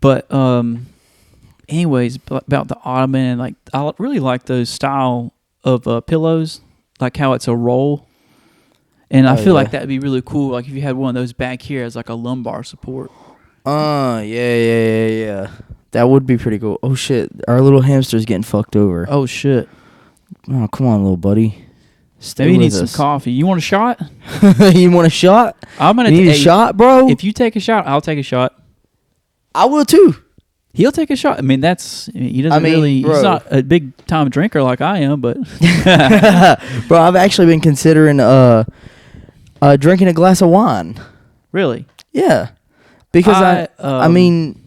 But anyways, about the ottoman, and like I really like those style of pillows, like how it's a roll. And I feel like that'd be really cool, like if you had one of those back here as like a lumbar support. Yeah. That would be pretty cool. Oh shit, our little hamster's getting fucked over. Oh shit. Oh, come on, little buddy. Maybe you need some coffee. You want a shot? You want a shot? I'm gonna need a shot, bro. If you take a shot, I'll take a shot. I will too. He'll take a shot. I mean, he doesn't really. Bro. He's not a big time drinker like I am, but. Bro, I've actually been considering drinking a glass of wine. Really? Yeah, because I mean,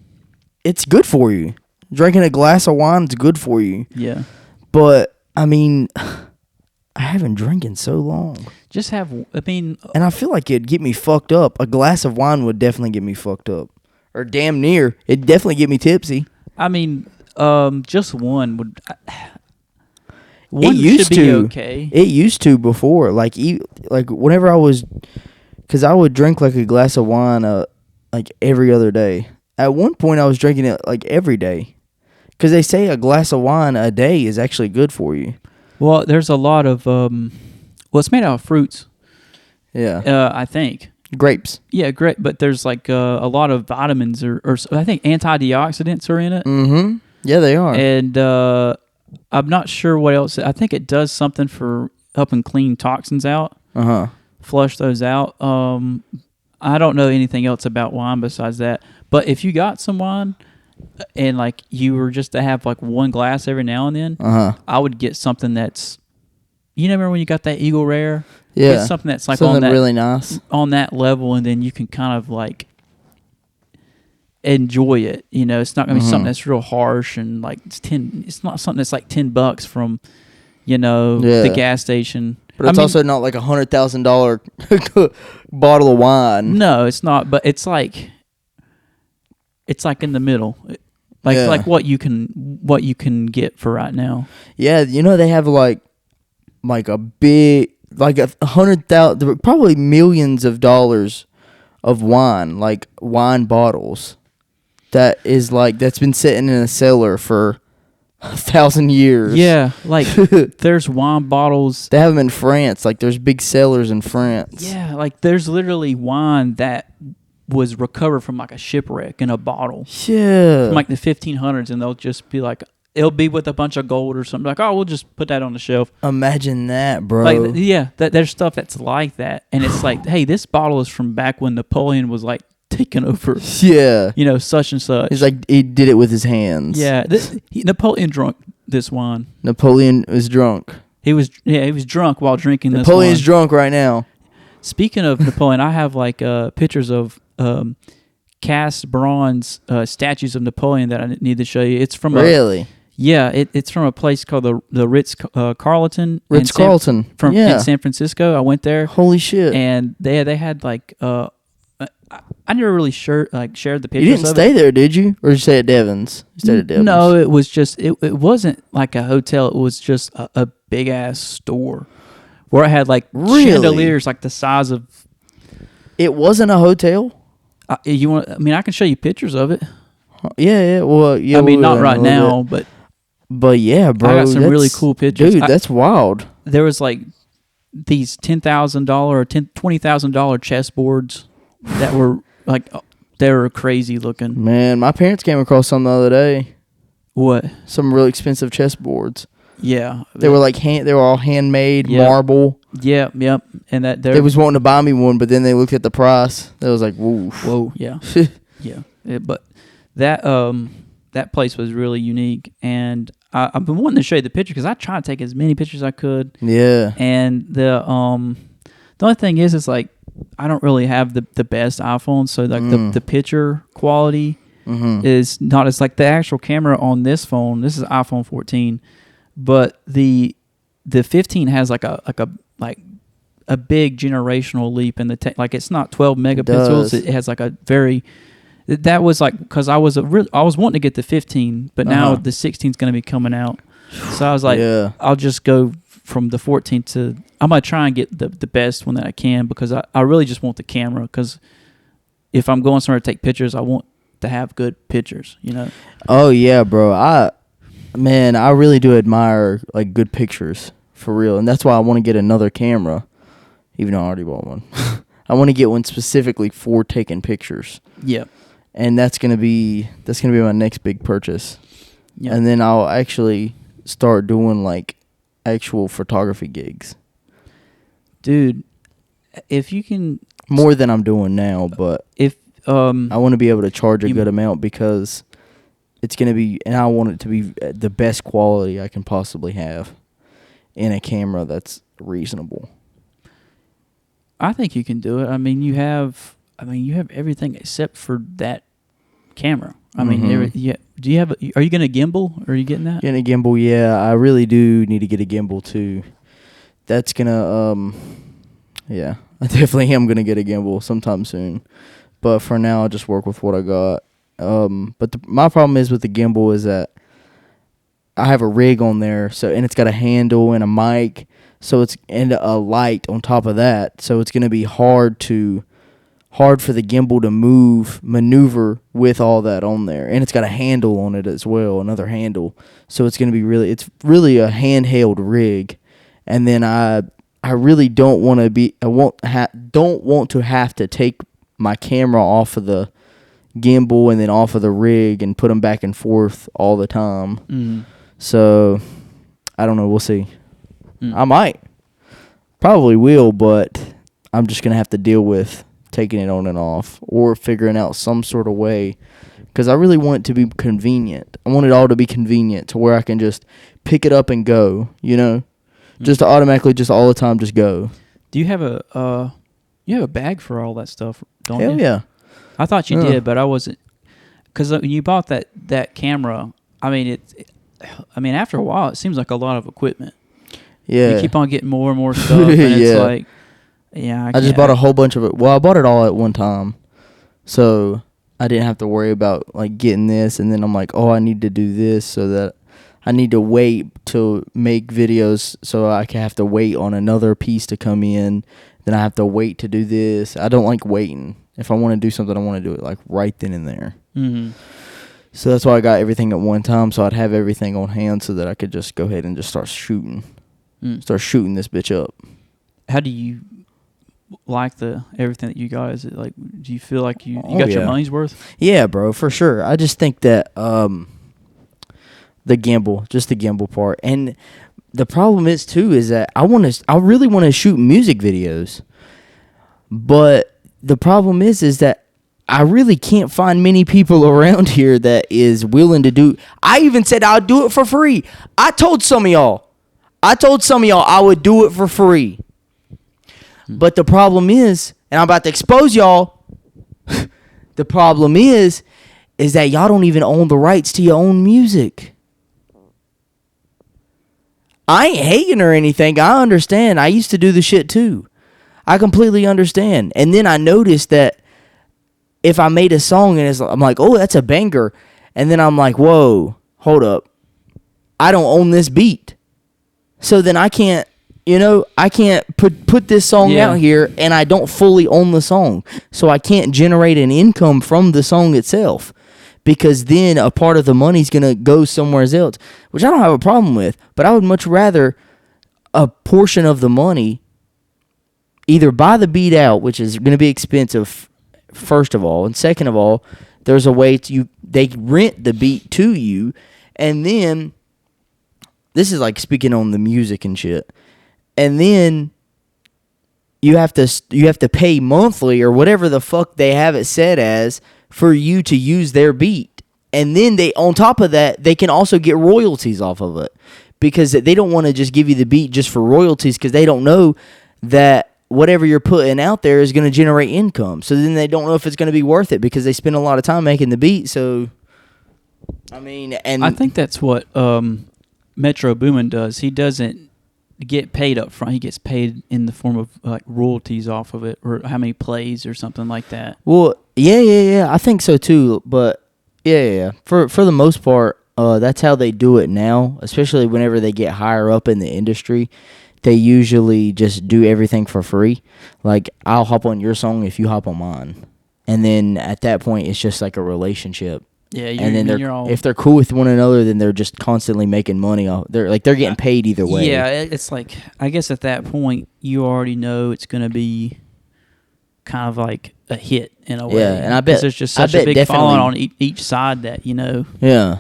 it's good for you. Drinking a glass of wine is good for you. Yeah. But I mean, I haven't drank in so long. And I feel like it'd get me fucked up. A glass of wine would definitely get me fucked up. Or damn near. It'd definitely get me tipsy. I mean, just one would... One should be okay. It used to before. Like whenever I was... Because I would drink like a glass of wine like every other day. At one point, I was drinking it like every day. Because they say a glass of wine a day is actually good for you. Well, there's a lot of... it's made out of fruits. Yeah. I think. Grapes. Yeah, great. But there's like a lot of vitamins or I think antioxidants are in it. Mm-hmm. Yeah, they are. And I'm not sure what else. I think it does something for helping clean toxins out. Uh-huh. Flush those out. I don't know anything else about wine besides that. But if you got some wine and like you were just to have like one glass every now and then, I would get something that's, remember when you got that Eagle Rare? Yeah. Get something that's like something on that really nice on that level, and then you can kind of like enjoy it. It's not gonna be something that's real harsh and like it's not something that's like $10 from the gas station. But it's also not like $100,000 bottle of wine. No, it's not. But it's like in the middle, like what you can get for right now. Yeah, they have like a big, like 100,000, probably millions of dollars of wine, like wine bottles. That's been sitting in a cellar for 1,000 years. Yeah, like there's wine bottles. They have them in France. Like there's big cellars in France. Yeah, like there's literally wine that was recovered from like a shipwreck in a bottle. Yeah. From like the 1500s, and they'll just be like, it'll be with a bunch of gold or something. Like, we'll just put that on the shelf. Imagine that, bro. Like, yeah, there's stuff that's like that, and it's like, hey, this bottle is from back when Napoleon was like taking over. Yeah. Such and such. He's like, he did it with his hands. Yeah. Napoleon drunk this wine. Napoleon was drunk. He was drunk while drinking this wine. Napoleon's drunk right now. Speaking of Napoleon, I have like pictures of cast bronze statues of Napoleon that I need to show you. It's from really. Yeah, it's from a place called the Ritz Carlton. Ritz-Carlton. In San Francisco. I went there. Holy shit! And they had like I never really shared the pictures. You didn't stay there, did you? Or did you stay at Devon's? You stayed at Devon's. No, it was just it wasn't like a hotel. It was just a big ass store where I had like chandeliers like the size of. It wasn't a hotel. I can show you pictures of it. Yeah. Well, yeah. I mean, not right now, but yeah, bro. I got some really cool pictures. Dude, that's wild. There was like these $10,000 or $20,000 chessboards that were like they were crazy looking. Man, my parents came across some the other day. What? Some really expensive chessboards. Yeah, they were like they were all handmade, marble. Yep. And they was wanting to buy me one, but then they looked at the price. They was like, whoa, yeah, yeah. But that place was really unique, and I've been wanting to show you the picture because I tried to take as many pictures as I could. Yeah. And the only thing is like I don't really have the best iPhone, so like the picture quality is not as like the actual camera on this phone. This is iPhone 14. But the 15 has like a big generational leap in the like it's not 12 megapixels. It has like a very that was like because I was wanting to get the 15, but now the 16 is going to be coming out. So I was like, I'll just go from the 14 to I'm gonna try and get the best one that I can because I really just want the camera because if I'm going somewhere to take pictures, I want to have good pictures. Oh yeah, bro. I really do admire like good pictures for real, and that's why I want to get another camera, even though I already bought one. I want to get one specifically for taking pictures. Yep. And that's gonna be my next big purchase. Yep. And then I'll actually start doing like actual photography gigs. Dude, if you can, more than I'm doing now, but if I want to be able to charge a good amount because it's gonna be, and I want it to be the best quality I can possibly have in a camera that's reasonable. I think you can do it. I mean, you have everything except for that camera. I mean, do you have? Are you gonna gimbal? Or are you getting that? Getting a gimbal, yeah. I really do need to get a gimbal too. That's gonna, yeah. I definitely am gonna get a gimbal sometime soon. But for now, I'll just work with what I got. But my problem is with the gimbal is that I have a rig on there, and it's got a handle and a mic, and a light on top of that. So it's gonna be hard for the gimbal to maneuver with all that on there. And it's got a handle on it as well, another handle. So it's going to be it's really a handheld rig. And then I really don't want to have to take my camera off of the gimbal and then off of the rig and put them back and forth all the time. Mm. So I don't know. We'll see. I might. Probably will, but I'm just going to have to deal with taking it on and off or figuring out some sort of way, because I really want it to be convenient. I want it all to be convenient to where I can just pick it up and go, just to automatically, just all the time, just go. Do you have a bag for all that stuff? Don't you? Hell yeah. I thought you did, but I wasn't, because when you bought that camera, I mean after a while it seems like a lot of equipment. Yeah, you keep on getting more and more stuff, and it's like. Yeah, I just bought a whole bunch of it. Well, I bought it all at one time, so I didn't have to worry about like getting this. And then I'm like, oh, I need to do this, so that I need to wait to make videos, so I can have to wait on another piece to come in. Then I have to wait to do this. I don't like waiting. If I want to do something, I want to do it like right then and there. Mm-hmm. So that's why I got everything at one time, so I'd have everything on hand, so that I could just go ahead and just start shooting this bitch up. How do you like everything that you got? Is it like, do you feel like you got your money's worth? Yeah, bro, for sure. I just think that the gimbal part, and the problem is too is that I really want to shoot music videos, but the problem is that I really can't find many people around here that is willing to do. I even said I'll do it for free. I told some of y'all I would do it for free. But the problem is, and I'm about to expose y'all, the problem is that y'all don't even own the rights to your own music. I ain't hating or anything. I understand. I used to do the shit too. I completely understand. And then I noticed that if I made a song and I'm like, oh, that's a banger. And then I'm like, whoa, hold up. I don't own this beat. So then I can't. I can't put this song out here, and I don't fully own the song. So I can't generate an income from the song itself, because then a part of the money's going to go somewhere else, which I don't have a problem with. But I would much rather a portion of the money either buy the beat out, which is going to be expensive, first of all. And second of all, there's a way they rent the beat to you. And then, this is like speaking on the music and shit. And then you have to pay monthly or whatever the fuck they have it set as for you to use their beat. And then on top of that, they can also get royalties off of it, because they don't want to just give you the beat just for royalties, because they don't know that whatever you're putting out there is going to generate income. So then they don't know if it's going to be worth it, because they spend a lot of time making the beat. So, I mean, and I think that's what Metro Boomin does. He doesn't get paid up front. He gets paid in the form of like royalties off of it, or how many plays or something like that. Well, yeah. I think so too. But yeah. For the most part, that's how they do it now. Especially whenever they get higher up in the industry, they usually just do everything for free. Like, I'll hop on your song if you hop on mine. and then at that point it's just like a relationship. Yeah, and then if they're cool with one another, then they're just constantly making money off. They're getting paid either way. Yeah, it's like, I guess at that point you already know it's going to be kind of like a hit in a way. Yeah, and I bet there's just such a big following on each side that, Yeah.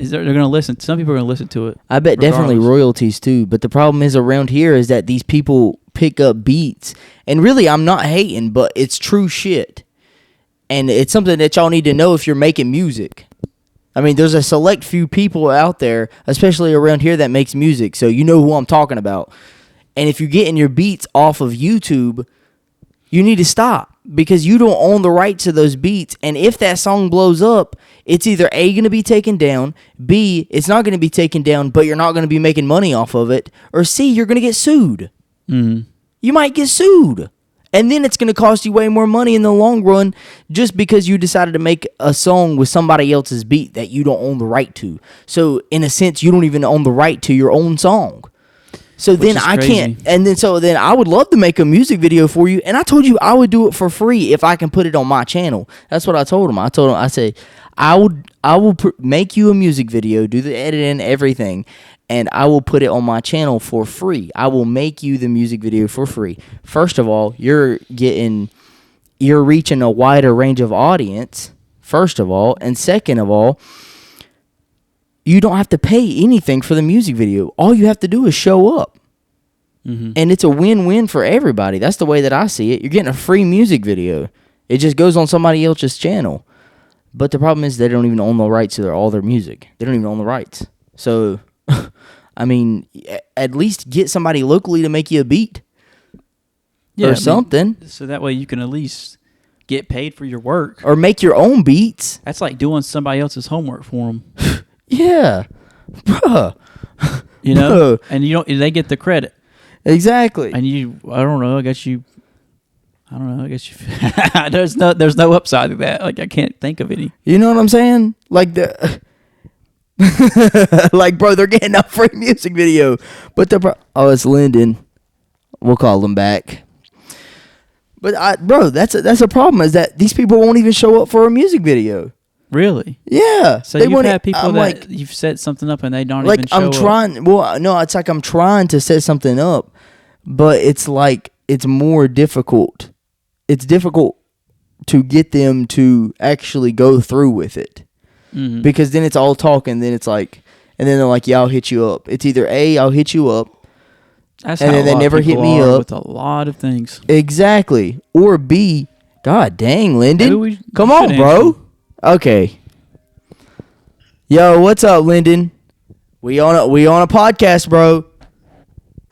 They're going to listen. Some people are going to listen to it. I bet definitely royalties too. But the problem is around here is that these people pick up beats, and really I'm not hating, but it's true shit. And it's something that y'all need to know if you're making music. I mean, there's a select few people out there, especially around here, that makes music. So you know who I'm talking about. And if you're getting your beats off of YouTube, you need to stop, because you don't own the rights to those beats. And if that song blows up, it's either A, going to be taken down, B, it's not going to be taken down, but you're not going to be making money off of it, or C, you're going to get sued. Mm-hmm. You might get sued. And then it's going to cost you way more money in the long run, just because you decided to make a song with somebody else's beat that you don't own the right to. So in a sense, you don't even own the right to your own song. So then I can't, and then I would love to make a music video for you, and I told you I would do it for free if I can put it on my channel. That's what I told him. I said, I will make you a music video, do the editing, everything, and I will put it on my channel for free. I will make you the music video for free. First of all, you're reaching a wider range of audience, first of all, and second of all, you don't have to pay anything for the music video. All you have to do is show up. Mm-hmm. And it's a win-win for everybody. That's the way that I see it. You're getting a free music video. It just goes on somebody else's channel. But the problem is they don't even own the rights to all their music. They don't even own the rights. So, I mean, at least get somebody locally to make you a beat. Or something. So that way you can at least get paid for your work. Or make your own beats. That's like doing somebody else's homework for them. Yeah. Bruh. And they get the credit. Exactly. And I guess you there's no upside to that. Like, I can't think of any. You know what I'm saying? Like like, bro, they're getting a free music video. But it's Lyndon. We'll call them back. But bro, that's a problem, is that these people won't even show up for a music video. Really? Yeah. So you've had people that you've set something up and they don't even show up. It's like I'm trying to set something up, but it's like it's more difficult. It's difficult to get them to actually go through with it. Mm-hmm. Because then it's all talk, and then it's like, and then they're like, yeah, I'll hit you up. It's either A, I'll hit you up, and then they never hit me up. With a lot of things. Exactly. Or B, God dang, Lyndon. Come on, bro. Okay. Yo, what's up, Lyndon? We on a podcast, bro.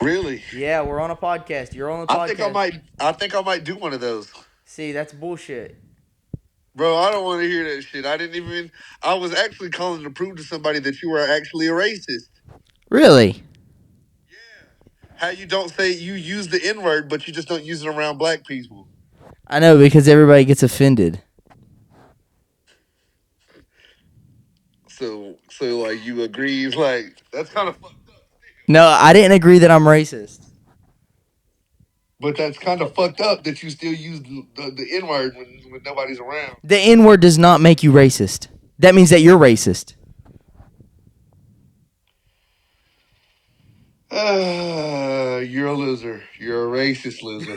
Really? Yeah, we're on a podcast. You're on the podcast. I think I might do one of those. See, that's bullshit. Bro, I don't want to hear that shit. I was actually calling to prove to somebody that you were actually a racist. Really? Yeah. How you don't say you use the N-word, but you just don't use it around black people. I know, because everybody gets offended. So like, you agree, like, that's kind of fucked up. No, I didn't agree that I'm racist. But that's kind of fucked up that you still use the N-word when nobody's around. The N-word does not make you racist. That means that you're racist. You're a loser. You're a racist loser.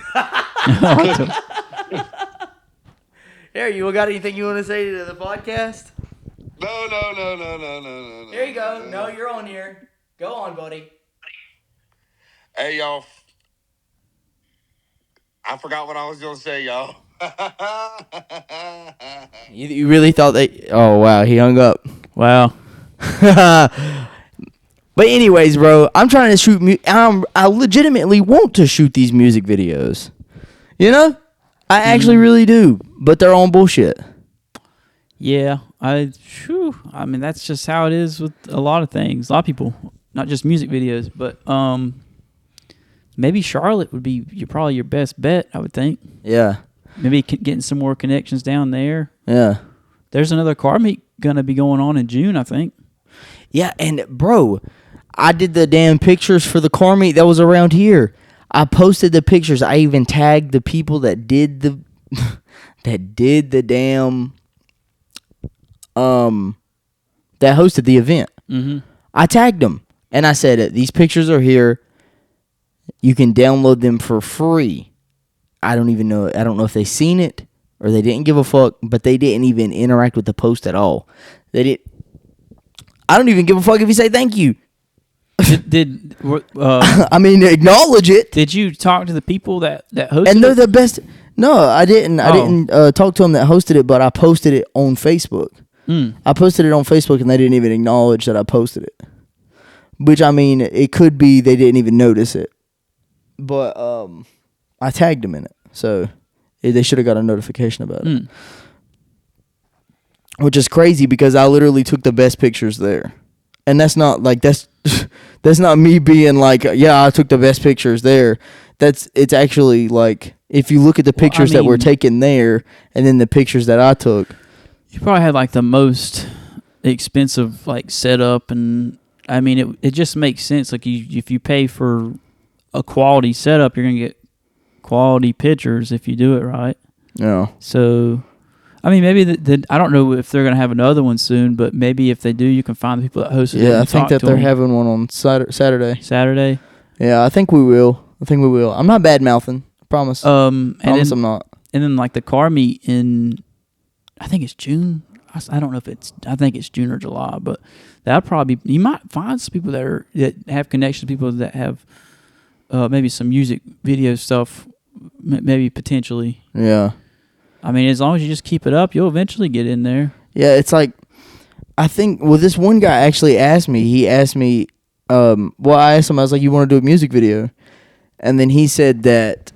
Here, you got anything you want to say to the podcast? No. There you go. No, you're on here. Go on, buddy. Hey, y'all. I forgot what I was going to say, y'all. You really thought that... Oh, wow. He hung up. Wow. But anyways, bro, I'm trying to shoot... I legitimately want to shoot these music videos. You know? I actually really do. But they're on bullshit. Yeah. I mean, that's just how it is with a lot of things. A lot of people. Not just music videos, but... Maybe Charlotte would be probably your best bet, I would think. Yeah. Maybe getting some more connections down there. Yeah. There's another car meet going to be going on in June, I think. Yeah, and bro, I did the damn pictures for the car meet that was around here. I posted the pictures. I even tagged the people that did that did the damn that hosted the event. Mm-hmm. I tagged them and I said, these pictures are here. You can download them for free. I don't know if they seen it or they didn't give a fuck, but they didn't even interact with the post at all. I don't even give a fuck if you say thank you. I mean, acknowledge it. Did you talk to the people that hosted And they're it? the best. No, I didn't. I didn't talk to them that hosted it, but I posted it on Facebook. I posted it on Facebook, and they didn't even acknowledge that I posted it. Which, I mean, it could be they didn't even notice it. But I tagged them in it, so they should have got a notification about it. Which is crazy because I literally took the best pictures there. And that's not like that's not me being like, yeah, I took the best pictures there. It's actually like if you look at the pictures that were taken there and then the pictures that I took. You probably had like the most expensive like setup, and I mean it just makes sense. Like if you pay for a quality setup, you're gonna get quality pictures if you do it right. Yeah. So, I mean, maybe I don't know if they're gonna have another one soon, but maybe if they do, you can find the people that hosted it. Yeah, I think that they're having one on Saturday. Saturday. Yeah, I think we will. I'm not bad mouthing. I promise. I'm not. And then like the car meet in, I think it's June. I don't know if I think it's June or July, but that'll probably you might find some people that have connections, people that have maybe some music video stuff, maybe potentially. Yeah. I mean, as long as you just keep it up, you'll eventually get in there. Yeah, it's like, I think, this one guy actually asked me, I asked him, I was like, you want to do a music video? And then he said that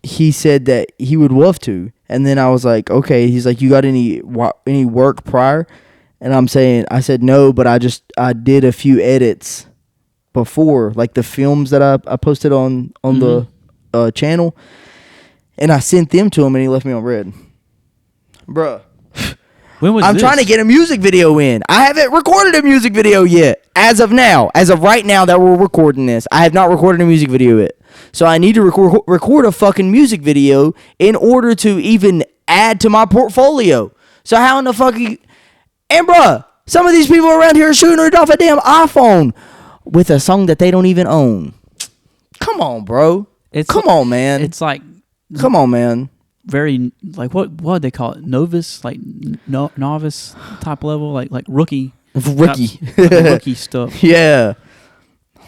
he would love to. And then I was like, okay. He's like, you got any work prior? And I said no, but I did a few edits before, like the films that I posted on the channel. And I sent them to him, and he left me on red. Bruh. When was I'm trying to get a music video in. I haven't recorded a music video yet. As of right now that we're recording this, I have not recorded a music video yet. So I need to record a fucking music video in order to even add to my portfolio. So how in the fuck And bruh, some of these people around here are shooting it off a damn iPhone with a song that they don't even own. Come on, bro. Come on, man. It's like... Come on, man. Very like what do they call it? Novice, like novice type level, like rookie stuff. Yeah.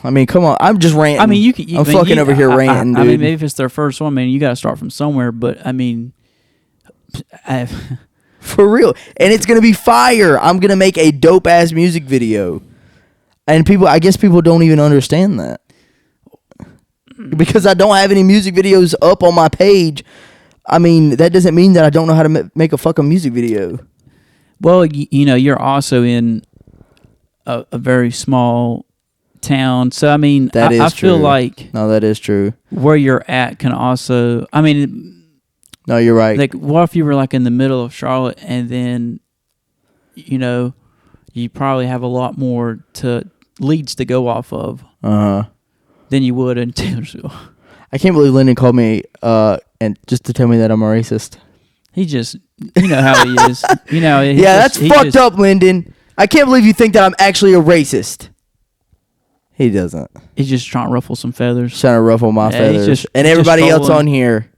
I mean, come on. I'm just ranting. I mean, I'm fucking over here ranting, dude. I mean, maybe if it's their first one, man, you got to start from somewhere. But I mean, for real, and it's gonna be fire. I'm gonna make a dope ass music video, and I guess people don't even understand that. Because I don't have any music videos up on my page, I mean, that doesn't mean that I don't know how to make a fucking music video. Well, you're also in a very small town. So, I mean, I feel like... No, that is true. Where you're at can also... I mean... No, you're right. Like, what if you were, like, in the middle of Charlotte and then, you probably have a lot more leads to go off of. Uh-huh. Than you would in Taylorsville. I can't believe Lyndon called me and just to tell me that I'm a racist. He just, how he is. That's fucked up, Lyndon. I can't believe you think that I'm actually a racist. He doesn't. He's just trying to ruffle some feathers. Trying to ruffle my feathers. And everybody else on here.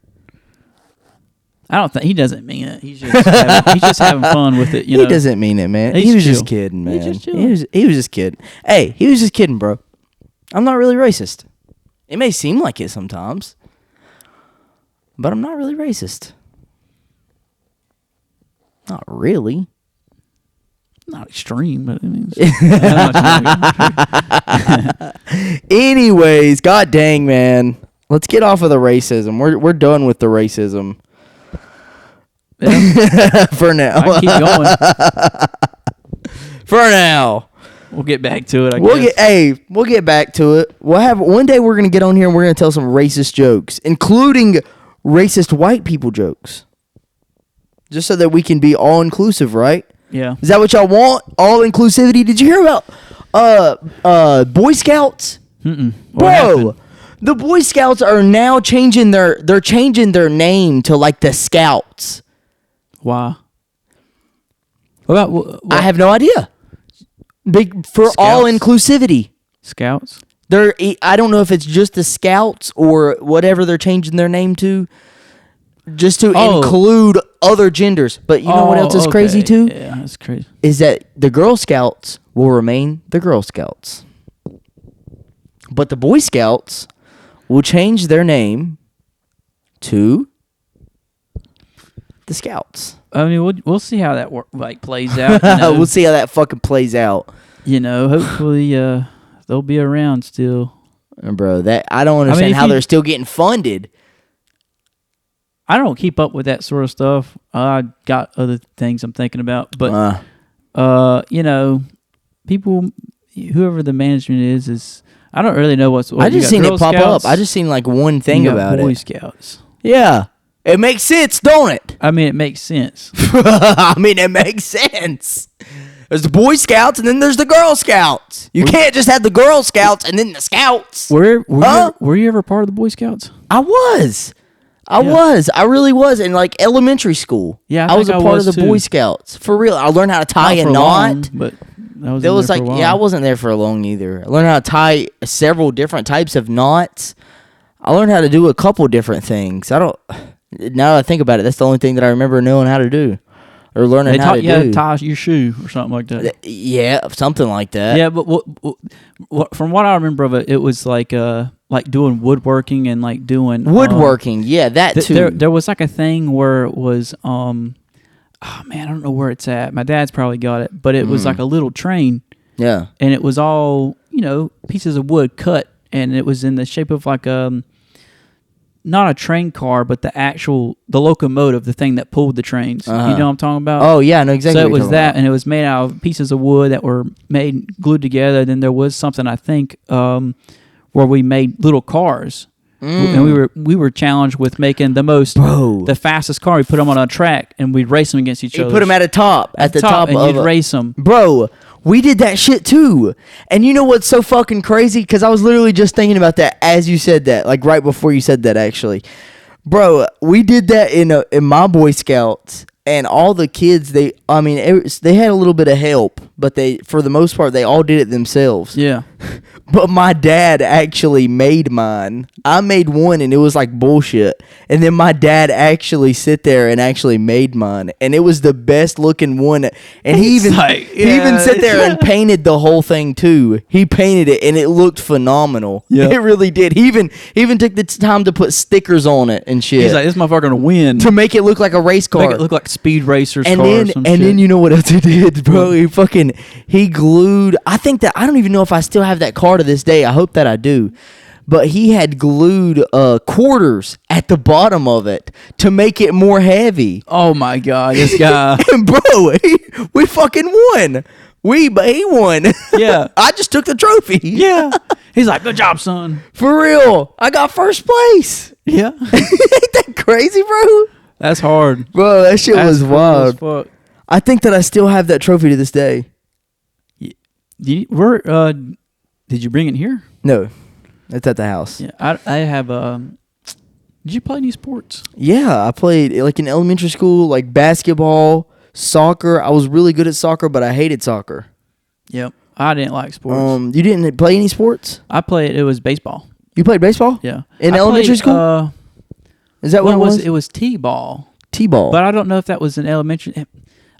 I don't think he doesn't mean it. He's just having fun with it. He doesn't mean it, man. He was just kidding, man. He was just kidding. Hey, he was just kidding, bro. I'm not really racist. It may seem like it sometimes, but I'm not really racist. Not really. Not extreme, but I mean... Anyways, god dang, man. Let's get off of the racism. We're done with the racism. Yeah. For now. I keep going. For now. We'll get back to it, I guess. We'll get back to it. One day we're going to get on here and we're going to tell some racist jokes, including racist white people jokes. Just so that we can be all inclusive, right? Yeah. Is that what y'all want? All inclusivity? Did you hear about Boy Scouts? Mm-mm. Bro, The Boy Scouts are now changing their name to like the Scouts. Why? What about what? I have no idea. Big for Scouts? all inclusivity. Scouts? I don't know if it's just the Scouts or whatever they're changing their name to, just to include other genders. But you know what else is crazy too? Yeah, that's crazy. Is that the Girl Scouts will remain the Girl Scouts, but the Boy Scouts will change their name to the Scouts. I mean, we'll see how that plays out. You know? We'll see how that fucking plays out. You know, hopefully they'll be around still. Bro, that I don't understand how they're still getting funded. I don't keep up with that sort of stuff. I got other things I'm thinking about, but you know, people, whoever the management is I don't really know what. I just seen it pop up. I just seen like one thing about Boy it. Scouts. Yeah, it makes sense, don't it? I mean, it makes sense. I mean, it makes sense. There's the Boy Scouts and then there's the Girl Scouts. You can't just have the Girl Scouts and then the Scouts. Were you ever part of the Boy Scouts? I was. I really was in like elementary school. Yeah, I was a part of the too. Boy Scouts. For real. I learned how to tie a knot. Long, but There was like, I wasn't there for long either. I learned how to tie several different types of knots. I learned how to do a couple different things. Now that I think about it, that's the only thing that I remember knowing how to do. Or learning how to do. They taught you how to tie your shoe or something like that. Yeah, something like that. Yeah, but what from what I remember of it, it was like doing woodworking and like doing woodworking. Yeah, that too. There was like a thing where it was oh man, I don't know where it's at. My dad's probably got it, but it was like a little train. Yeah, and it was all pieces of wood cut, and it was in the shape of like not a train car, but the locomotive, the thing that pulled the trains. Uh-huh. You know what I'm talking about? Oh yeah, I know exactly. So it was that, and it was made out of pieces of wood that were glued together. Then there was something I think where we made little cars, and we were challenged with making the fastest car. We put them on a track, and we'd race them against each other. You put them at the top, and you'd race them, bro. We did that shit too. And you know what's so fucking crazy? Because I was literally just thinking about that as you said that, like right before you said that, actually. Bro, we did that in my Boy Scouts, and all the kids, they had a little bit of help, but for the most part, they all did it themselves. Yeah. But my dad actually made mine. I made one, and it was like bullshit. And then my dad actually sit there and actually made mine, and it was the best looking one. And he even sat there and painted the whole thing too. He painted it, and it looked phenomenal. Yeah, it really did. He even took the time to put stickers on it and shit. He's like, "This motherfucker gonna win," to make it look like a race car. Make it look like Speed Racer's and car. Then you know what else he did, bro? He glued. I don't even know if I still have that car to this day. I hope that I do. But he had glued quarters at the bottom of it to make it more heavy. Oh my god, this guy! And bro, we fucking won. But he won. Yeah, I just took the trophy. Yeah, he's like, "Good job, son." For real, I got first place. Yeah, ain't that crazy, bro? That's hard, bro. That shit was wild. Cool as fuck. I think that I still have that trophy to this day. Did you bring it here? No, it's at the house. Yeah, I have. Did you play any sports? Yeah, I played like in elementary school, like basketball, soccer. I was really good at soccer, but I hated soccer. Yep, I didn't like sports. You didn't play any sports? I played. It was baseball. You played baseball? Yeah, in elementary school. Is that what it was? It was t-ball. T-ball. But I don't know if that was in elementary.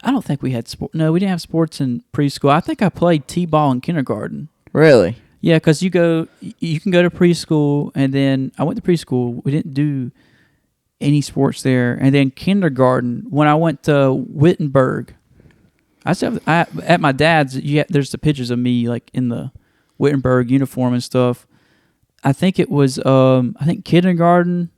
I don't think we had sport. No, we didn't have sports in preschool. I think I played t-ball in kindergarten. Really? Yeah, because you can go to preschool, and then I went to preschool. We didn't do any sports there, and then kindergarten. When I went to Wittenberg, at my dad's. There's the pictures of me like in the Wittenberg uniform and stuff. I think it was. I think kindergarten.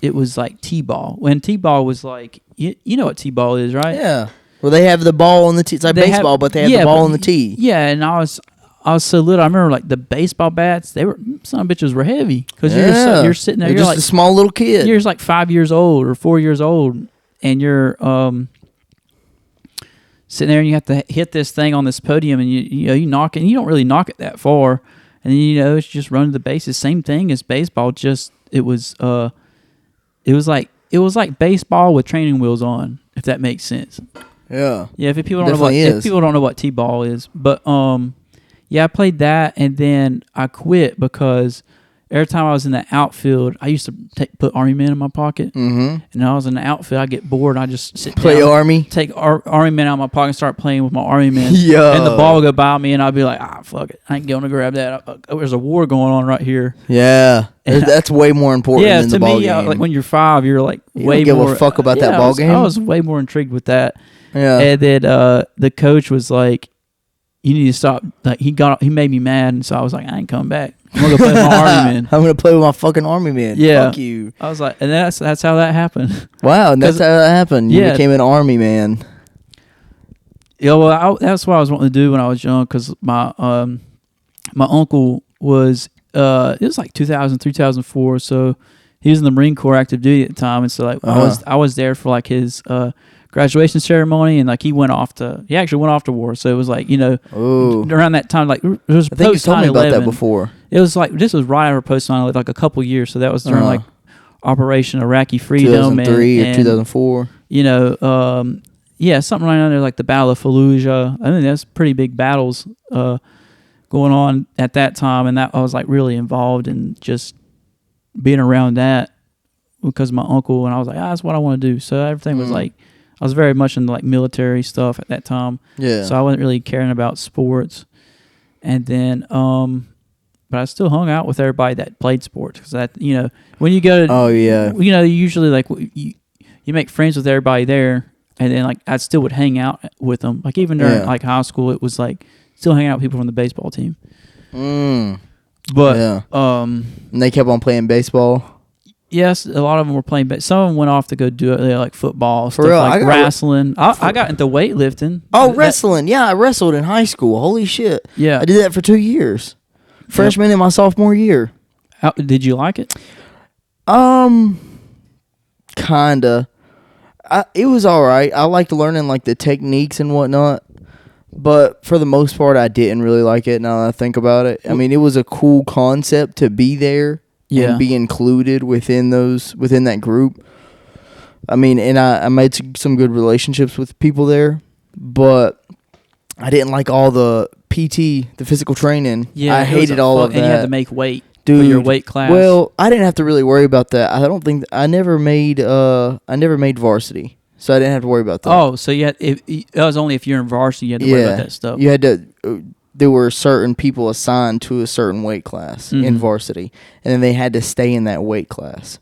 It was like t-ball. When t-ball was like, you know what t-ball is, right? Yeah. Well, they have the ball on the tee. It's like baseball, but they have the ball on the tee. Yeah, and I was so little. I remember like the baseball bats. Some bitches were heavy because you're sitting there. You're just like a small little kid. You're just like 5 years old or 4 years old, and you're sitting there and you have to hit this thing on this podium, and you knock it. And you don't really knock it that far, And then, it's just running the bases. Same thing as baseball, just it was like baseball with training wheels on, if that makes sense. Yeah. Yeah, if people don't know what T-ball is. But I played that, and then I quit because every time I was in the outfield, I used to put Army Men in my pocket. Mm-hmm. And I was in the outfield, I get bored, I just sit Play down, Army. take Army Men out of my pocket and start playing with my Army Men. Yeah. And the ball would go by me, and I'd be like, fuck it. I ain't going to grab that. There's a war going on right here. Yeah. That's way more important than the ball game. Yeah, to me, like when you're 5, you're like you way don't more. give a fuck about that ball game? I was way more intrigued with that. Yeah. And then the coach was like, you need to stop. Like he made me mad, and so I was like, I ain't coming back. I'm gonna go play with my Army Men. I'm gonna play with my fucking Army Men. Yeah. Fuck you. I was like, and that's how that happened. Wow, and that's how that happened. You Yeah. became an Army Man. Yeah, well, that's what I was wanting to do when I was young, because my uncle was it was like 2003, 2004, so he was in the Marine Corps active duty at the time, and so like I was there for like his graduation ceremony, and like he actually went off to war, so it was like around that time, like it was I think you post told me about that 9/11. before. It was like this was right after post 9/11, like a couple years, so that was during like Operation Iraqi Freedom 2003 and or 2004. Something right under like the Battle of Fallujah. I think that's pretty big battles going on at that time, and that I was like really involved in just being around that because of my uncle, and I was like, that's what I want to do. So everything was like, I was very much into like military stuff at that time. Yeah. So I wasn't really caring about sports, and then but I still hung out with everybody that played sports, because that when you go to you usually like you make friends with everybody there, and then like I still would hang out with them, like even during like high school, it was like still hanging out with people from the baseball team. But and they kept on playing baseball. Yes, a lot of them were playing, but some of them went off to go do like football, For stuff real, like wrestling. I got into weightlifting. Oh, wrestling! Yeah, I wrestled in high school. Holy shit! Yeah, I did that for 2 years, freshman and my sophomore year. Did you like it? Kinda. It was all right. I liked learning like the techniques and whatnot, but for the most part, I didn't really like it. Now that I think about it, I mean, it was a cool concept to be there. And be included within that group. I mean, and I made some good relationships with people there, but I didn't like all the PT, the physical training. Yeah, I hated all of that. And you had to make weight for your weight class. Well, I didn't have to really worry about that. I don't think I never made varsity, so I didn't have to worry about that. Oh, so that was only if you're in varsity you had to worry about that stuff. You had to. There were certain people assigned to a certain weight class in varsity, and then they had to stay in that weight class.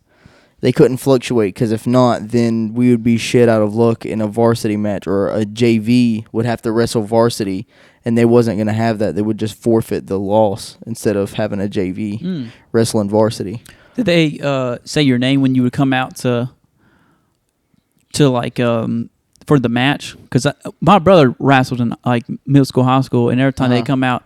They couldn't fluctuate, because if not, then we would be shit out of luck in a varsity match, or a JV would have to wrestle varsity, and they wasn't going to have that. They would just forfeit the loss instead of having a JV wrestling varsity. Did they say your name when you would come out to like for the match? Because my brother wrestled in like middle school, high school, and every time they come out,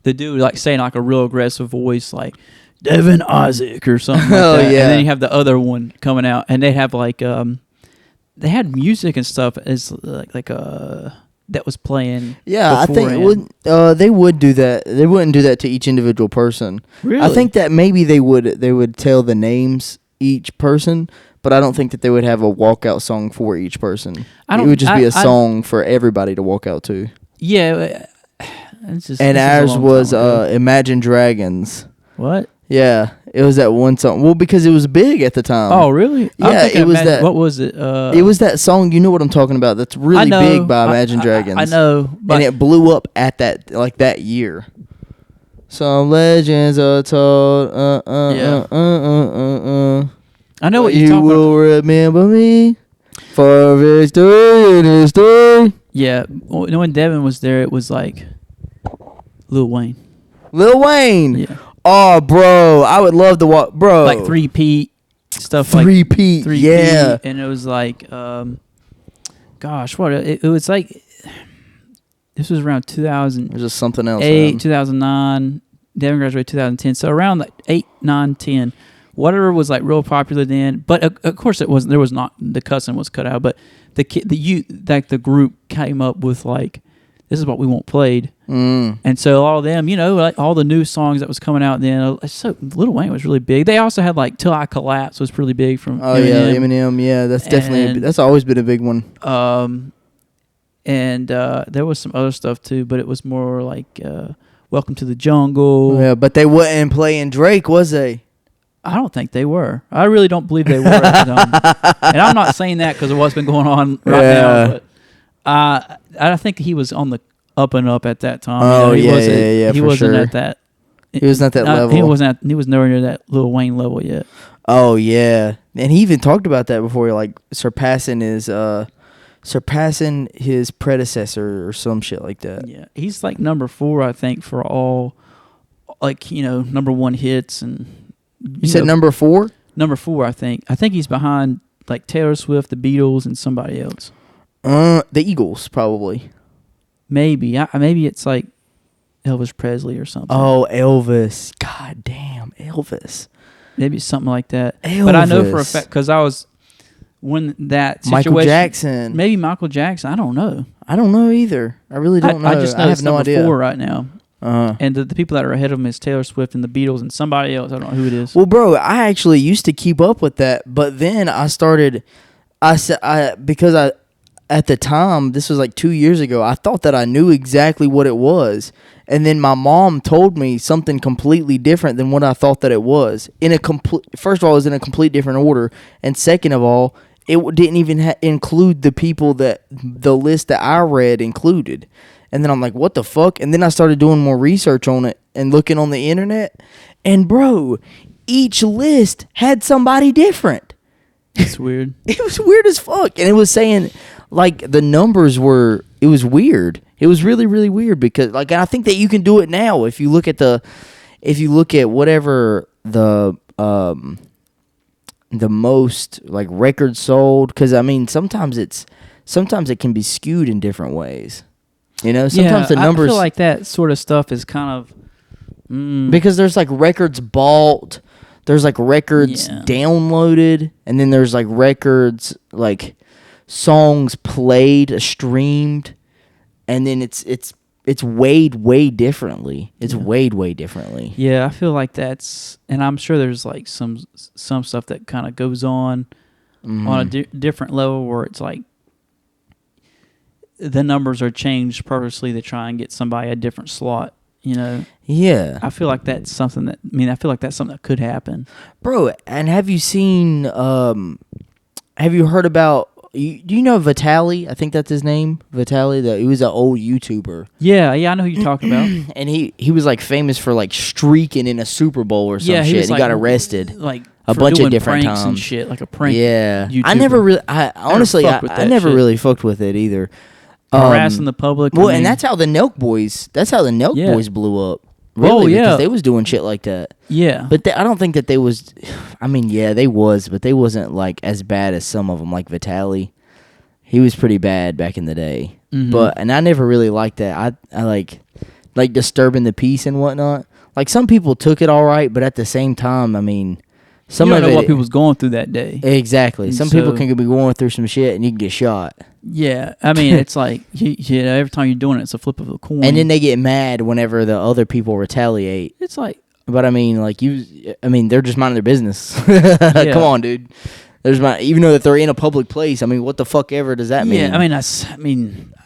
the dude would like say in like a real aggressive voice, like Devin Isaac or something like that. And then you have the other one coming out, and they have like they had music and stuff as like that was playing. Yeah, beforehand. I think they would do that. They wouldn't do that to each individual person. Really? I think that maybe they would tell the names each person. But I don't think that they would have a walkout song for each person. It would just be a song for everybody to walk out to. Yeah. And ours was Imagine Dragons. What? Yeah. It was that one song. Well, because it was big at the time. Oh, really? Yeah, it was that. What was it? It was that song, you know what I'm talking about, that's really big by Imagine Dragons. I know. And it blew up at that year. Some legends are told. I know what you're talking about. You will remember me for victory in history. Yeah. When Devin was there, it was like Lil Wayne. Lil Wayne? Yeah. Oh, bro. I would love to watch, bro. Like 3-peat stuff. Three-peat, yeah. And it was like, gosh, what? It was like, this was around 2000. It was just something else. 8, 2009. Devin graduated 2010. So around like 8, 9, 10. Whatever was like real popular then, but of course it wasn't. There was not, the cussing was cut out, but the group came up with like this is what we want played. And so all of them, like all the new songs that was coming out then, so Lil Wayne was really big. They also had like Till I Collapse was really big from Eminem. Yeah, that's definitely that's always been a big one. And there was some other stuff too, but it was more like Welcome to the Jungle. Yeah, but they wasn't playing Drake, was they? I don't think they were. I really don't believe they were at the time. And I'm not saying that because of what's been going on right now, but I think he was on the up and up at that time. He wasn't at that. He was not that level. He wasn't. He was nowhere near that Lil Wayne level yet. Oh yeah, and he even talked about that before, like surpassing his predecessor or some shit like that. Yeah, he's like number 4, I think, for all, like number 1 hits and. You said number 4? Number 4, I think. I think he's behind like Taylor Swift, the Beatles, and somebody else. The Eagles, probably. Maybe. Maybe it's like Elvis Presley or something. Oh, Elvis. God damn, Elvis. Maybe it's something like that. Elvis. But I know for a fact, because I was, when that situation. Michael Jackson. Maybe Michael Jackson. I don't know. I don't know either. I really don't know. I just know I it's have no number idea. 4 right now. And the people that are ahead of him is Taylor Swift and the Beatles and somebody else. I don't know who it is. Well, bro, I actually used to keep up with that, but then I started. Because at the time, this was like 2 years ago, I thought that I knew exactly what it was, and then my mom told me something completely different than what I thought that it was. First of all, it was in a complete different order, and second of all, it didn't even include the people that the list that I read included. And then I'm like, what the fuck? And then I started doing more research on it and looking on the internet. And, bro, each list had somebody different. It's weird. It was weird as fuck. And it was saying, like, the numbers were, it was weird. It was really, really weird because, like, I think that you can do it now. If you look at whatever the most, like, records sold. Because, I mean, sometimes it can be skewed in different ways. Sometimes the numbers. I feel like that sort of stuff is kind of because there's like records bought, there's like records downloaded, and then there's like records like songs played, streamed, and then it's weighed way different. It's weighed way differently. Yeah, I feel like that's, and I'm sure there's like some stuff that kind of goes on a different level where it's like. The numbers are changed purposely to try and get somebody a different slot, Yeah. I feel like that's something that could happen. Bro, and have you seen, have you heard about, do you know Vitaly? I think that's his name. Vitaly, he was an old YouTuber. Yeah, I know who you're talking about. And he was like famous for like streaking in a Super Bowl or some shit. He got arrested. Like, a bunch of different pranks times and shit, like a prank. Yeah. YouTuber. I never really, honestly, I never really fucked with it either. Harassing the public. Well, and that's how the Nelk Boys blew up. Really, because they was doing shit like that. Yeah. But I don't think that they was, I mean, yeah, they was, but they wasn't like as bad as some of them, like Vitaly. He was pretty bad back in the day. Mm-hmm. And I never really liked that. I like disturbing the peace and whatnot. Like, some people took it all right, but at the same time, I mean, you don't know what people was going through that day. Exactly. Some people can be going through some shit and you can get shot. Yeah. I mean, it's like, every time you're doing it, it's a flip of a coin. And then they get mad whenever the other people retaliate. It's like... But I mean, they're just minding their business. Come on, dude. Even though that they're in a public place, I mean, what the fuck ever does that mean? Yeah,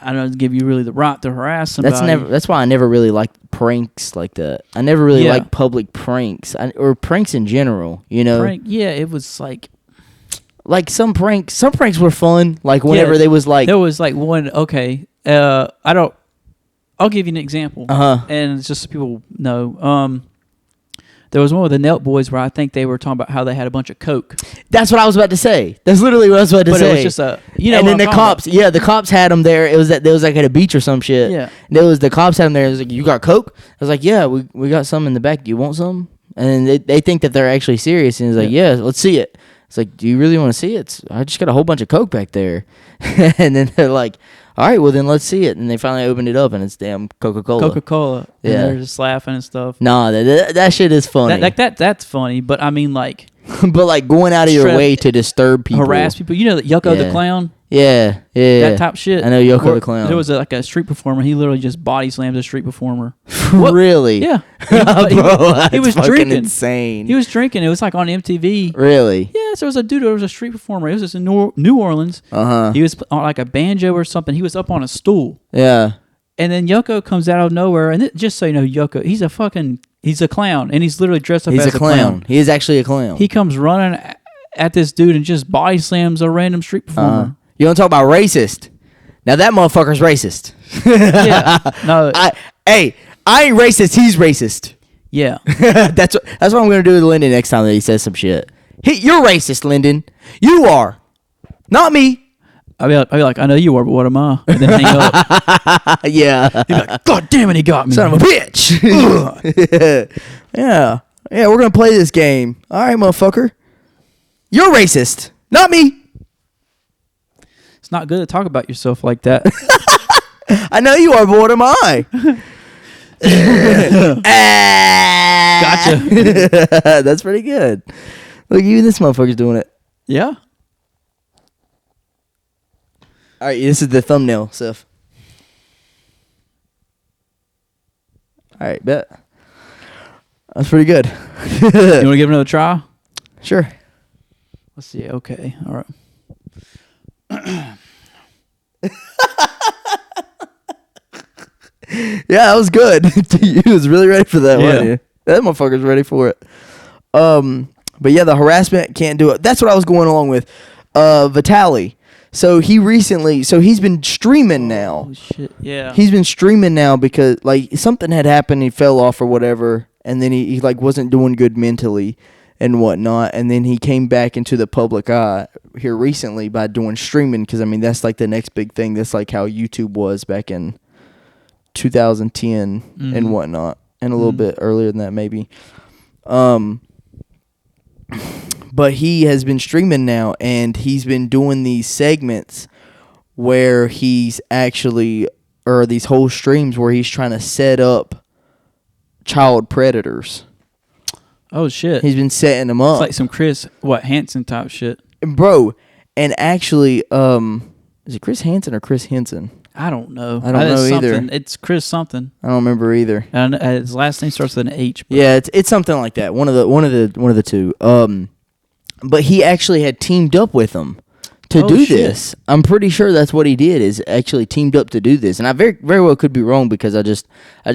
I don't give you really the right to harass somebody. That's why I never really liked pranks like that. I never really liked public pranks or pranks in general. It was like some pranks were fun. Like whenever there was like one. Okay, I'll give you an example. And it's just so people know. There was one with the Nelk Boys where I think they were talking about how they had a bunch of coke. That's what I was about to say. That's literally what I was about to say. But it was just and then the cops, the cops had them there. It was like at a beach or some shit. Yeah. The cops had them there. It was like, you got coke? I was like, yeah, we got some in the back. Do you want some? And they think that they're actually serious. And he's like, yeah, let's see it. It's like, do you really want to see it? I just got a whole bunch of coke back there. And then they're like, all right, well then let's see it. And they finally opened it up, and it's damn Coca-Cola. Yeah, and they're just laughing and stuff. Nah, that shit is funny. That's funny. But I mean, like, but like going out of your Straight up way to disturb people, harass people. You know that Yucko the Yeah. Clown, Yeah. that type shit. I know Yoko Where the Clown. There was like a street performer. He literally just body slams a street performer. Really? Yeah, Bro, that's he was fucking drinking. insane. He was drinking. It was like on MTV. Really? Yes, there was a dude. There was a street performer. It was just in New Orleans. He was on like a banjo or something. He was up on a stool. Yeah. And then Yoko comes out of nowhere, and just so you know, Yoko, he's a clown, and he's literally dressed up He's as a clown. He is actually a clown. He comes running at this dude and just body slams a random street performer. You don't talk about racist. Now that motherfucker's racist. Yeah, no, I ain't racist. He's racist. yeah, That's what I'm gonna do with Lyndon next time that he says some shit. You're racist, Lyndon. You are, not me. I'll be like, I know you are, but what am I? And then hang up. Yeah. He'd be like, God damn it, he got me. Son of a bitch. Yeah. Yeah, we're going to play this game. All right, motherfucker. You're racist. Not me. It's not good to talk about yourself like that. I know you are, but what am I? Gotcha. That's pretty good. Look, even this motherfucker's doing it. Yeah. All right, this is the thumbnail, Seth. All right, bet. That's pretty good. You want to give it another try? Sure. Let's see. Okay. All right. Yeah, that was good. You was really ready for that, wasn't Yeah. you? That motherfucker's ready for it. But yeah, the harassment can't do it. That's what I was going along with. Vitaly. So he's been streaming now. Oh shit. Yeah. He's been streaming now because like something had happened, he fell off or whatever, and then he like wasn't doing good mentally and whatnot, and then he came back into the public eye here recently by doing streaming, because I mean that's like the next big thing. That's like how YouTube was back in 2010 and whatnot, and a little bit earlier than that maybe. But he has been streaming now, and he's been doing these segments where he's actually, or these whole streams where he's trying to set up child predators. Oh shit. He's been setting them up. It's like some Chris Hansen type shit. Bro, and actually, is it Chris Hansen or Chris Henson? I don't know. I don't know either. It's Chris something. I don't remember either. And his last name starts with an H. But Yeah, it's something like that. One of the two. But he actually had teamed up with them to do this. I'm pretty sure that's what he did, is actually teamed up to do this. And I very very well could be wrong, because I just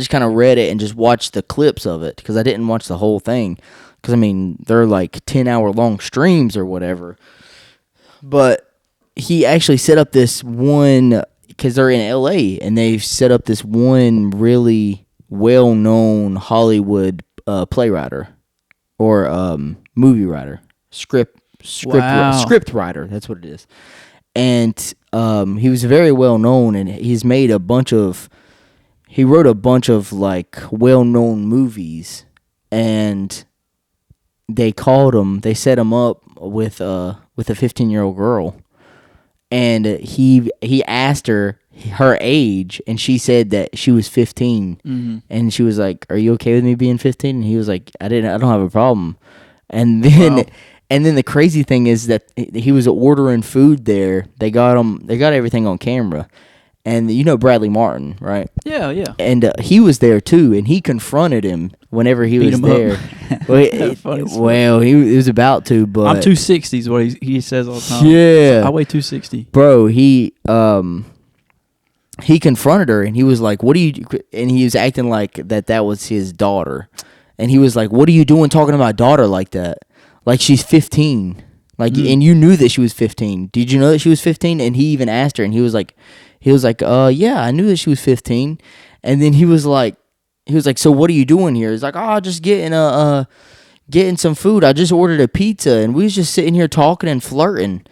kind of read it and just watched the clips of it, because I didn't watch the whole thing, because I mean they're like 10-hour long streams or whatever. But he actually set up this one, because they're in LA, and they've set up this one really well-known Hollywood playwright or movie writer, script writer. That's what it is. And he was very well known, and he wrote a bunch of like well-known movies, and they set him up with a 15-year-old girl. And he asked her age, and she said that she was 15. Mm-hmm. And she was like, "Are you okay with me being 15?" And he was like, "I don't have a problem." And then the crazy thing is that he was ordering food there. They got everything on camera. And you know Bradley Martin, right? Yeah, yeah. And he was there too, and he confronted him whenever he was there. Well, he was about to, but I'm 260 is what he says all the time. Yeah, I weigh 260. Bro, he confronted her, and he was like, "What are you?" And he was acting like that was his daughter, and he was like, "What are you doing talking to my daughter like that? Like she's 15." Like, and you knew that she was 15. Did you know that she was 15? And he even asked her, and he was like, yeah, I knew that she was 15. And then he was like, so what are you doing here? He's like, oh, just getting some food. I just ordered a pizza, and we was just sitting here talking and flirting.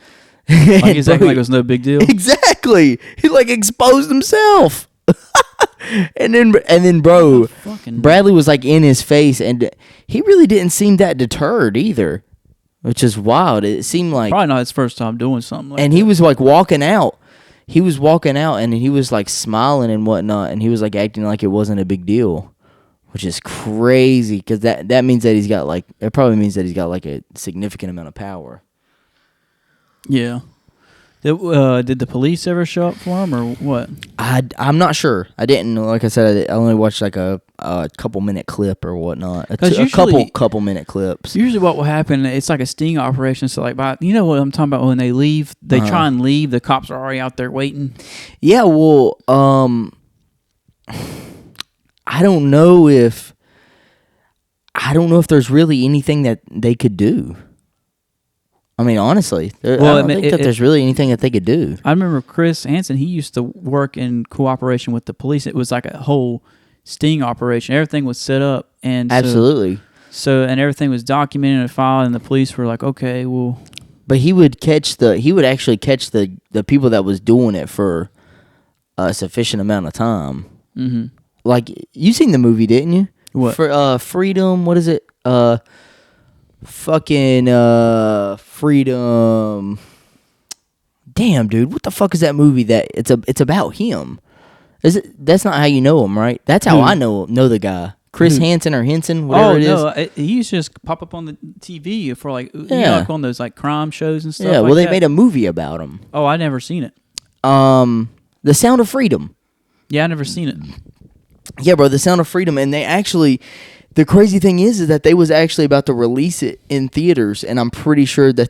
Like he's acting like it was no big deal. Exactly. He like exposed himself. and then bro, Bradley was like in his face, and he really didn't seem that deterred either. Which is wild. It seemed like probably not his first time doing something like that. And he was like walking out. He was walking out, and he was like smiling and whatnot, and he was like acting like it wasn't a big deal. which is crazy because that means that it probably means that he's got like a significant amount of power. Yeah. Did the police ever show up for him or what? I'm not sure. I didn't. Like I said, I only watched like a couple minute clip or whatnot. A couple minute clips. Usually, what will happen? It's like a sting operation. So, like, you know what I'm talking about? When they leave, they try and leave. The cops are already out there waiting. Yeah. Well, I don't know if there's really anything that they could do. I mean, honestly, I don't think that there's really anything that they could do. I remember Chris Hansen, he used to work in cooperation with the police. It was like a whole sting operation. Everything was set up. And absolutely. And everything was documented and filed, and the police were like, okay, well. But he would actually catch the people that was doing it for a sufficient amount of time. Mm-hmm. Like, you seen the movie, didn't you? What? For Freedom, what is it? Freedom. Damn, dude, what the fuck is that movie that it's about him? That's not how you know him, right? That's how I know the guy. Chris Hansen or Henson, whatever it is. Oh, no, he used to just pop up on the TV for like, you know, like on those like crime shows and stuff. Yeah, well, they made a movie about him. Oh, I never seen it. The Sound of Freedom. Yeah, I never seen it. Yeah, bro, The Sound of Freedom, and they actually. The crazy thing is that they was actually about to release it in theaters, and I'm pretty sure that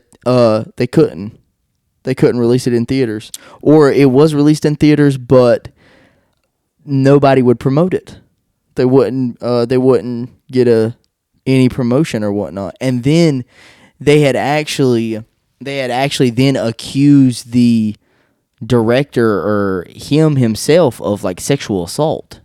they couldn't. They couldn't release it in theaters, or it was released in theaters, but nobody would promote it. They wouldn't get any promotion or whatnot. And then they had actually then accused the director or him himself of like sexual assault.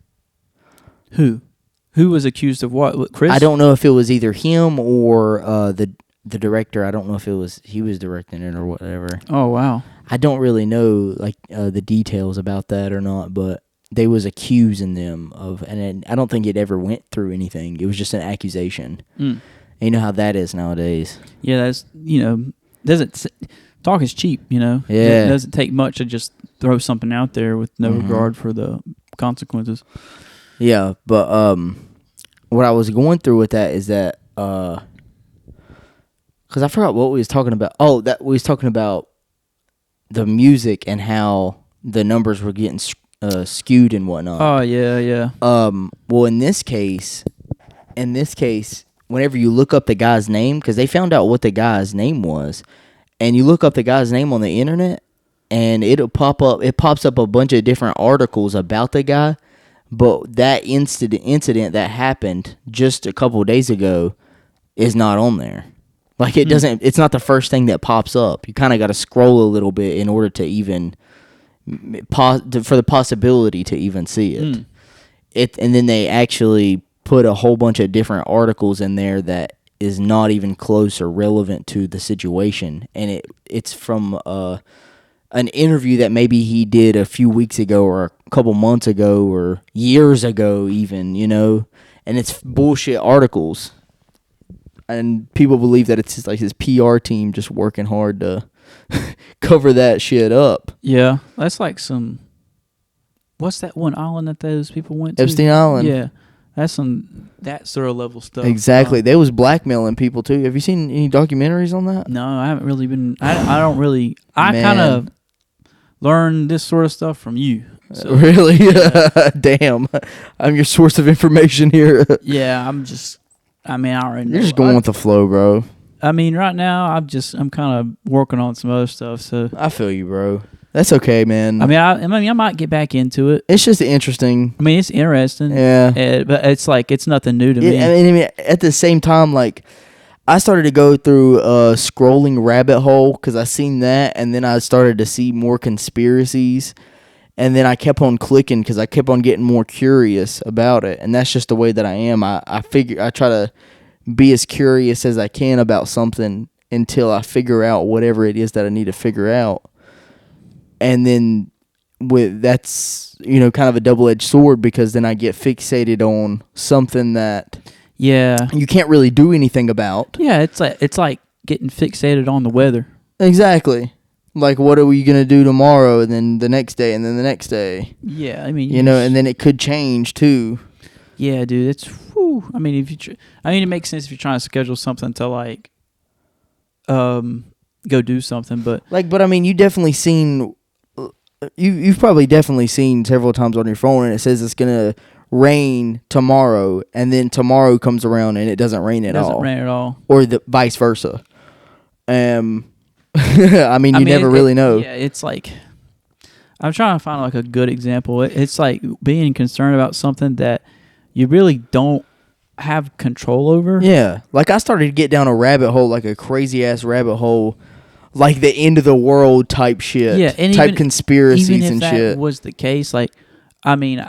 Who was accused of what? Chris? I don't know if it was either him or the director. I don't know if he was directing it or whatever. Oh, wow. I don't really know like the details about that or not, but they was accusing them of, and I don't think it ever went through anything. It was just an accusation. And you know how that is nowadays. Yeah, that's, talk is cheap, Yeah. It doesn't take much to just throw something out there with no regard for the consequences. Yeah, but what I was going through with that is that because I forgot what we was talking about. Oh, that we was talking about the music and how the numbers were getting skewed and whatnot. Oh yeah. Well, in this case, whenever you look up the guy's name, because they found out what the guy's name was, and you look up the guy's name on the internet, and it'll pop up. It pops up a bunch of different articles about the guy. But that incident that happened just a couple of days ago is not on there. Like, it doesn't. It's not the first thing that pops up. You kind of got to scroll a little bit in order to even for the possibility to even see it. And then they actually put a whole bunch of different articles in there that is not even close or relevant to the situation, and it's from an interview that maybe he did a few weeks ago or a couple months ago or years ago even, and it's bullshit articles. And people believe that it's just like his PR team just working hard to cover that shit up. Yeah, that's like what's that one island that those people went to? Epstein Island. Yeah, that's that sort of level stuff. Exactly. They was blackmailing people too. Have you seen any documentaries on that? No, I haven't really been. I don't really. I kind of learn this sort of stuff from you. So, really? Yeah. Damn. I'm your source of information here. Yeah, I already know. You're just going with the flow, bro. I mean, right now, I'm kind of working on some other stuff, so. I feel you, bro. That's okay, man. I might get back into it. It's just interesting. I mean, it's interesting. Yeah. But it's like, it's nothing new to me. I mean, at the same time, like, I started to go through a scrolling rabbit hole because I seen that, and then I started to see more conspiracies, and then I kept on clicking because I kept on getting more curious about it, and that's just the way that I am. I try to be as curious as I can about something until I figure out whatever it is that I need to figure out, and then that's kind of a double-edged sword because then I get fixated on something that. Yeah. You can't really do anything about. Yeah, it's like getting fixated on the weather. Exactly. Like, what are we going to do tomorrow, and then the next day, and then the next day? Yeah, I mean... and then it could change, too. Yeah, dude, it's... I mean, it makes sense if you're trying to schedule something to like, go do something. But I mean, you definitely seen. You've probably definitely seen several times on your phone, and it says it's gonna rain tomorrow, and then tomorrow comes around and it doesn't rain at all. Doesn't rain at all, or the vice versa. I mean, you never really know. Yeah, it's like I'm trying to find like a good example. It's like being concerned about something that you really don't have control over. Yeah, like I started to get down a rabbit hole, like a crazy ass rabbit hole, like the end of the world type shit. Yeah, and type conspiracies even if and that shit. Was the case, like, I mean,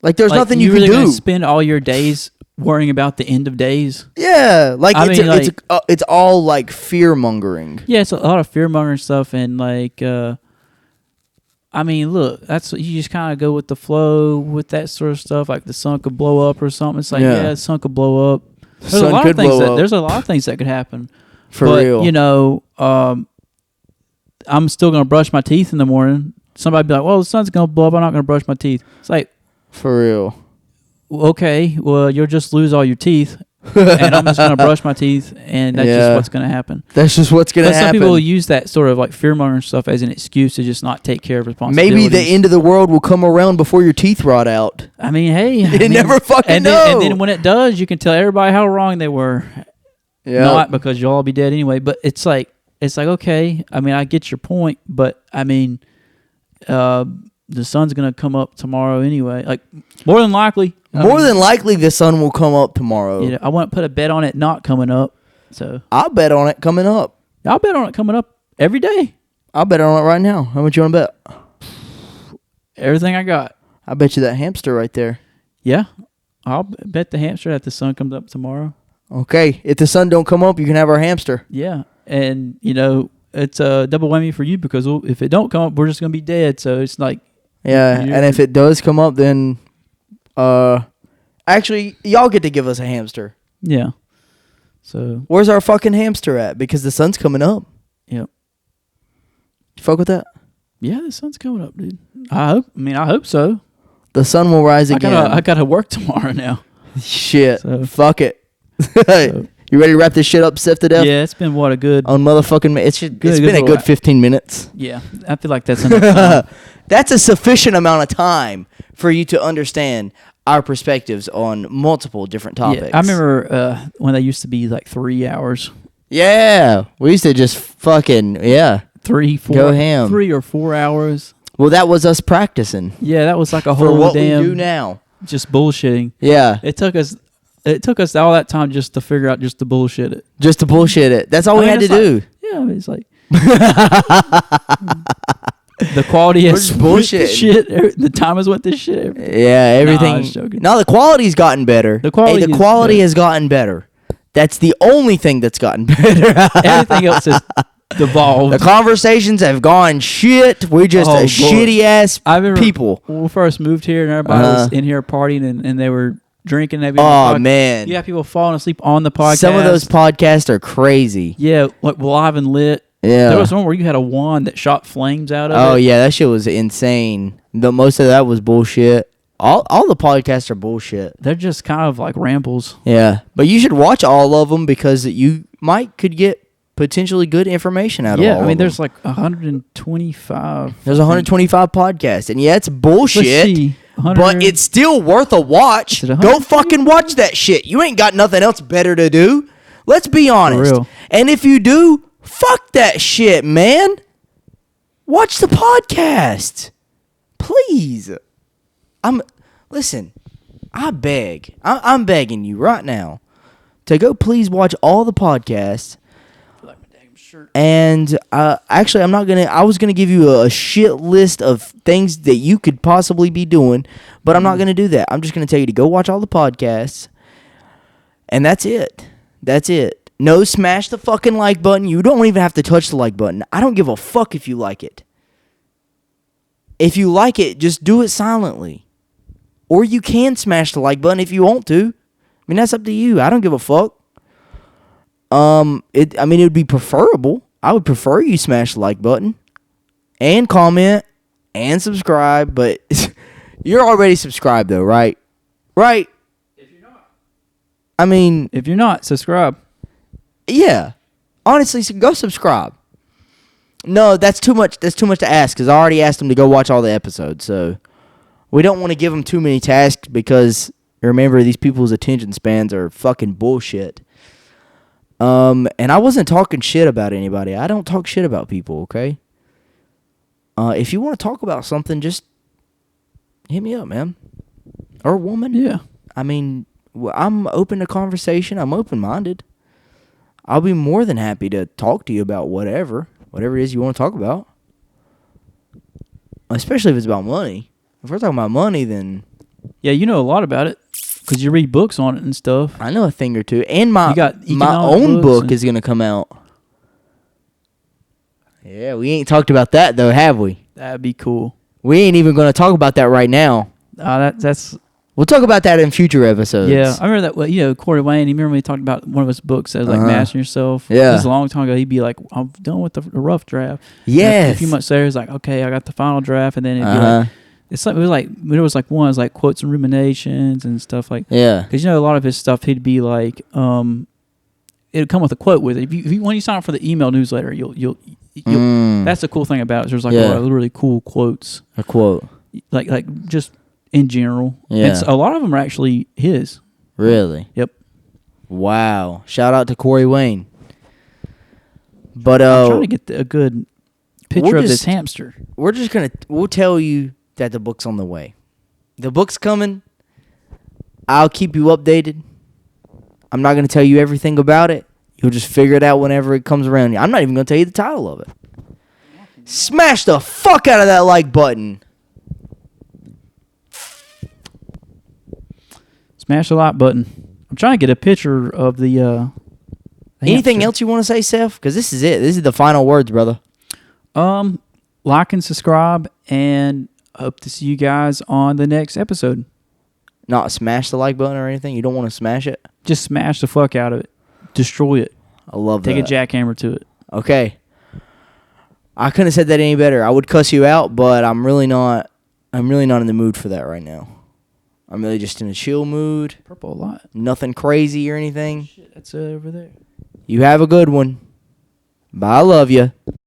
like there's nothing you really can do. Gonna spend all your days worrying about the end of days. Yeah, like it's all like fear mongering. Yeah, it's a lot of fear mongering stuff, and like, I mean, look, that's you just kind of go with the flow with that sort of stuff. Like the sun could blow up or something. It's like, yeah the sun could blow up. There's a lot of things there's a lot of things that could happen. For real, you know, I'm still gonna brush my teeth in the morning. Somebody be like, "Well, the sun's gonna blow up. I'm not gonna brush my teeth." It's like, for real. Okay, well, you'll just lose all your teeth, and I'm just gonna brush my teeth, and that's just what's gonna happen. That's just what's gonna happen. Some people use that sort of like fear-mongering stuff as an excuse to just not take care of responsibilities. Maybe the end of the world will come around before your teeth rot out. I mean, hey, you never fucking know. And then when it does, you can tell everybody how wrong they were. Yeah, not because you'll all be dead anyway. But it's like okay. I mean, I get your point, but I mean, the sun's gonna come up tomorrow anyway. Like more than likely. More than likely, the sun will come up tomorrow. Yeah, I wouldn't put a bet on it not coming up. So I'll bet on it coming up. I'll bet on it coming up every day. I'll bet on it right now. How much you want to bet? Everything I got. I bet you that hamster right there. Yeah, I'll bet the hamster that the sun comes up tomorrow. Okay, if the sun don't come up, you can have our hamster. Yeah, and you know it's a double whammy for you because if it don't come up, we're just gonna be dead. So it's like and if it does come up, then actually y'all get to give us a hamster. Yeah. So where's our fucking hamster at? Because the sun's coming up. Yep. You fuck with that? Yeah, the sun's coming up, dude. I hope so. The sun will rise again. I gotta work tomorrow now. Shit. So, fuck it. You ready to wrap this shit up, Seth to death? Yeah, it's been a good on motherfucking. It's been a good 15 minutes. Yeah, I feel like that's enough time. That's a sufficient amount of time for you to understand our perspectives on multiple different topics. Yeah, I remember when they used to be like 3 hours. Yeah, we used to just fucking 3, 4, go ham. 3 or 4 hours. Well, that was us practicing. Yeah, that was like a whole for what damn we do now. Just bullshitting. Yeah, it took us all that time just to figure out just to bullshit it. Just to bullshit it. That's all we had to do. Yeah, it's like the quality is bullshit. Shit. The time is what this shit. Yeah, everything. No, I was joking. No, the quality's gotten better. The quality has gotten better. That's the only thing that's gotten better. Everything else has devolved. The conversations have gone shit. We're just shitty ass people. When we first moved here and everybody was in here partying and they were drinking. Man. You have people falling asleep on the podcast. Some of those podcasts are crazy. Yeah, like live and lit. Yeah. There was one where you had a wand that shot flames out of it. Oh, yeah, that shit was insane. Most of that was bullshit. All the podcasts are bullshit. They're just kind of like rambles. Yeah, but you should watch all of them because you could get potentially good information out of all of them. Yeah, I mean, there's like 125. There's 125 podcasts, and it's bullshit, but it's still worth a watch. Go fucking watch that shit. You ain't got nothing else better to do. Let's be honest. For real. And if you do, fuck that shit, man. Watch the podcast. Please. Listen, I beg. I'm begging you right now to go please watch all the podcasts. And actually, I was gonna give you a shit list of things that you could possibly be doing, but I'm not gonna do that. I'm just gonna tell you to go watch all the podcasts, and that's it. That's it. No, smash the fucking like button. You don't even have to touch the like button. I don't give a fuck if you like it. If you like it, just do it silently. Or you can smash the like button if you want to. I mean, that's up to you. I don't give a fuck. It would be preferable. I would prefer you smash the like button and comment and subscribe, but you're already subscribed though, right? Right? If you're not, I mean, If you're not, subscribe. yeah. Honestly, so go subscribe. No, that's too much. That's too much to ask because I already asked them to go watch all the episodes. So we don't want to give them too many tasks because remember these people's attention spans are fucking bullshit. And I wasn't talking shit about anybody. I don't talk shit about people. Okay. If you want to talk about something, just hit me up, man, or woman. Yeah. I mean, I'm open to conversation. I'm open-minded. I'll be more than happy to talk to you about whatever it is you want to talk about. Especially if it's about money. If we're talking about money, then Yeah, you know a lot about it because you read books on it and stuff. I know a thing or two. And my You got my economic own books book is going to come out. Yeah, we ain't talked about that, though, have we? That'd be cool. We ain't even going to talk about that right now. That's We'll talk about that in future episodes. yeah. I remember that. Well, you know, Corey Wayne. You remember when he talked about one of his books that was like mastering yourself. Yeah. It was a long time ago. He'd be like, "I'm done with the rough draft." Yes. And a few months later, he's like, "Okay, I got the final draft," and then it'd be like, it's like it was like one it was like quotes and ruminations and stuff like. Yeah. Because you know a lot of his stuff, he'd be like, it'd come with a quote with it. If you when you sign up for the email newsletter, you'll that's the cool thing about it. There's like a lot of really cool quotes. A quote. Like just in general. Yeah. And a lot of them are actually his. Really? Yep. Wow. Shout out to Corey Wayne. But I'm trying to get a good picture of this hamster. We'll tell you that the book's on the way. The book's coming. I'll keep you updated. I'm not going to tell you everything about it. You'll just figure it out whenever it comes around. I'm not even going to tell you the title of it. Smash the fuck out of that like button. Smash the like button. I'm trying to get a picture of the Anything hamster. else you want to say, Seth? Because this is it. This is the final words, brother. Like and subscribe, and hope to see you guys on the next episode. Not smash the like button or anything? You don't want to smash it? Just smash the fuck out of it. Destroy it. I love that. Take a jackhammer to it. Okay. I couldn't have said that any better. I would cuss you out, but I'm really not in the mood for that right now. I'm really just in a chill mood. Purple a lot. Nothing crazy or anything. Shit, that's over there. You have a good one. Bye. I love you.